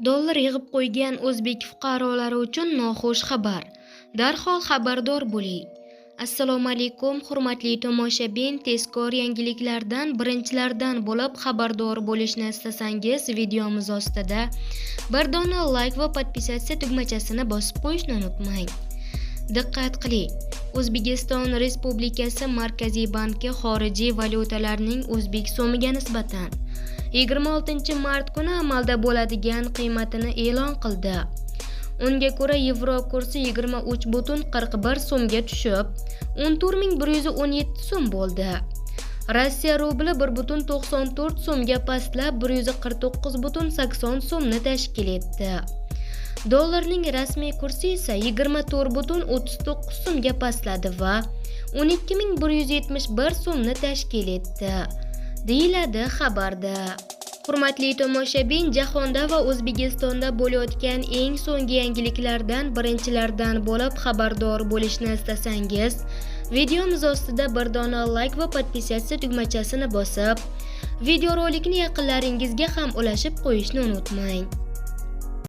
Dollar yig'ib qo'ygan o'zbek fuqarolari uchun noxush xabar. Darhol xabardor bo'ling. Assalomu alaykum, hurmatli tomoshabin. Tezkor yangiliklardan birinchilardan bo'lib xabardor bo'lishni istasangiz, videomiz ostida bir dona like va podpisatsiya tugmachasini bosib qo'yishni unutmang. Diqqat qiling. O'zbekiston Respublikasi Markaziy banki xorijiy valyutalarning o'zbek so'miga nisbatan 26 mart kuni amalda bo'ladigan qiymatini e'lon qildi. Unga ko'ra yevro kursi 23,41 so'mga tushib, 14117 so'm bo'ldi. Rossiya rubli 1,94 so'mga pastlab 149,80 so'mni tashkil etdi. Dollarning rasmiy kursi esa 24,39 so'mga pastladi va 12171 so'mni tashkil etdi, deyiladi xabarda. Hurmatli tomoshabin, jahonda va O'zbekistonda bo'layotgan eng so'nggi yangiliklardan birinchilardan bo'lib xabardor bo'lishni istasangiz, videomiz ostida bir dona like va podpisatsiya tugmachasini bosib, videorolikni yaqinlaringizga ham ulashib qo'yishni unutmang.